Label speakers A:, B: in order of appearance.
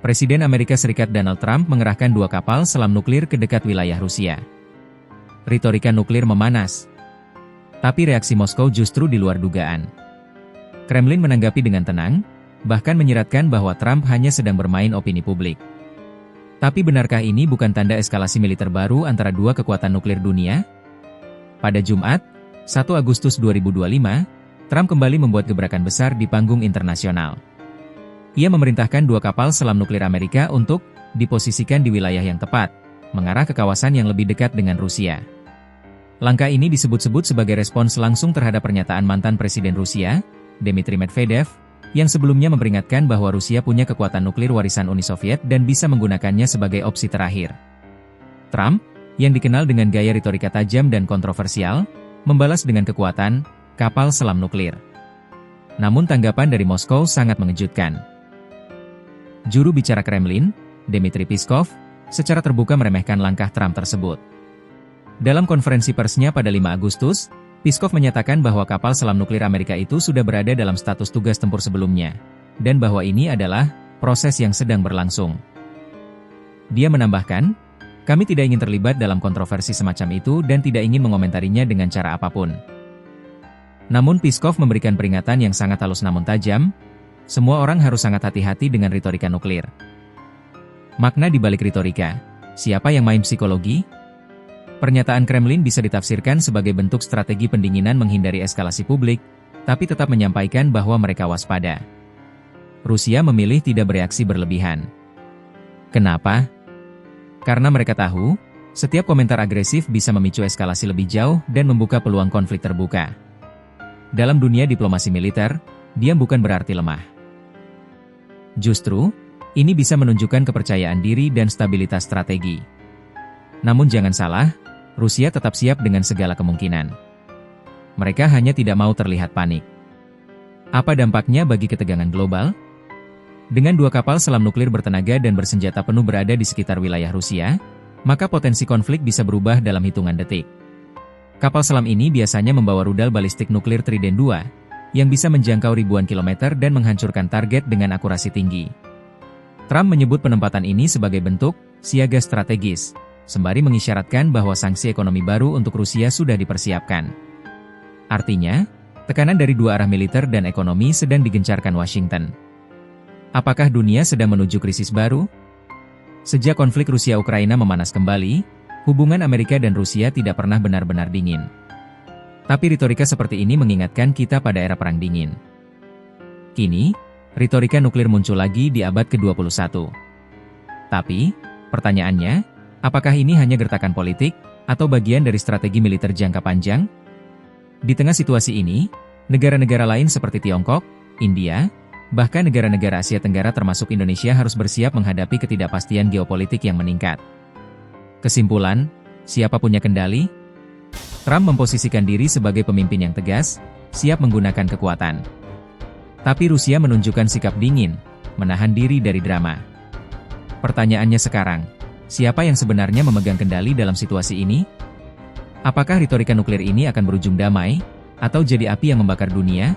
A: Presiden Amerika Serikat Donald Trump mengerahkan 2 kapal selam nuklir ke dekat wilayah Rusia. Retorika nuklir memanas. Tapi reaksi Moskow justru di luar dugaan. Kremlin menanggapi dengan tenang, bahkan menyiratkan bahwa Trump hanya sedang bermain opini publik. Tapi benarkah ini bukan tanda eskalasi militer baru antara 2 kekuatan nuklir dunia? Pada Jumat, 1 Agustus 2025, Trump kembali membuat gebrakan besar di panggung internasional. Ia memerintahkan 2 kapal selam nuklir Amerika untuk diposisikan di wilayah yang tepat, mengarah ke kawasan yang lebih dekat dengan Rusia. Langkah ini disebut-sebut sebagai respons langsung terhadap pernyataan mantan Presiden Rusia, Dmitry Medvedev, yang sebelumnya memperingatkan bahwa Rusia punya kekuatan nuklir warisan Uni Soviet dan bisa menggunakannya sebagai opsi terakhir. Trump, yang dikenal dengan gaya retorika tajam dan kontroversial, membalas dengan kekuatan kapal selam nuklir. Namun tanggapan dari Moskow sangat mengejutkan. Juru bicara Kremlin, Dmitry Peskov, secara terbuka meremehkan langkah Trump tersebut. Dalam konferensi persnya pada 5 Agustus, Peskov menyatakan bahwa kapal selam nuklir Amerika itu sudah berada dalam status tugas tempur sebelumnya, dan bahwa ini adalah proses yang sedang berlangsung. Dia menambahkan, "Kami tidak ingin terlibat dalam kontroversi semacam itu dan tidak ingin mengomentarinya dengan cara apapun." Namun Peskov memberikan peringatan yang sangat halus namun tajam, semua orang harus sangat hati-hati dengan retorika nuklir. Makna di balik retorika, siapa yang main psikologi? Pernyataan Kremlin bisa ditafsirkan sebagai bentuk strategi pendinginan menghindari eskalasi publik, tapi tetap menyampaikan bahwa mereka waspada. Rusia memilih tidak bereaksi berlebihan. Kenapa? Karena mereka tahu, setiap komentar agresif bisa memicu eskalasi lebih jauh dan membuka peluang konflik terbuka. Dalam dunia diplomasi militer, diam bukan berarti lemah. Justru, ini bisa menunjukkan kepercayaan diri dan stabilitas strategi. Namun jangan salah, Rusia tetap siap dengan segala kemungkinan. Mereka hanya tidak mau terlihat panik. Apa dampaknya bagi ketegangan global? Dengan 2 kapal selam nuklir bertenaga dan bersenjata penuh berada di sekitar wilayah Rusia, maka potensi konflik bisa berubah dalam hitungan detik. Kapal selam ini biasanya membawa rudal balistik nuklir Trident II, yang bisa menjangkau ribuan kilometer dan menghancurkan target dengan akurasi tinggi. Trump menyebut penempatan ini sebagai bentuk siaga strategis, sembari mengisyaratkan bahwa sanksi ekonomi baru untuk Rusia sudah dipersiapkan. Artinya, tekanan dari 2 arah militer dan ekonomi sedang digencarkan Washington. Apakah dunia sedang menuju krisis baru? Sejak konflik Rusia-Ukraina memanas kembali, hubungan Amerika dan Rusia tidak pernah benar-benar dingin. Tapi retorika seperti ini mengingatkan kita pada era Perang Dingin. Kini, retorika nuklir muncul lagi di abad ke-21. Tapi, pertanyaannya, apakah ini hanya gertakan politik, atau bagian dari strategi militer jangka panjang? Di tengah situasi ini, negara-negara lain seperti Tiongkok, India, bahkan negara-negara Asia Tenggara termasuk Indonesia harus bersiap menghadapi ketidakpastian geopolitik yang meningkat. Kesimpulan, siapa punya kendali? Trump memposisikan diri sebagai pemimpin yang tegas, siap menggunakan kekuatan. Tapi Rusia menunjukkan sikap dingin, menahan diri dari drama. Pertanyaannya sekarang, siapa yang sebenarnya memegang kendali dalam situasi ini? Apakah retorika nuklir ini akan berujung damai, atau jadi api yang membakar dunia?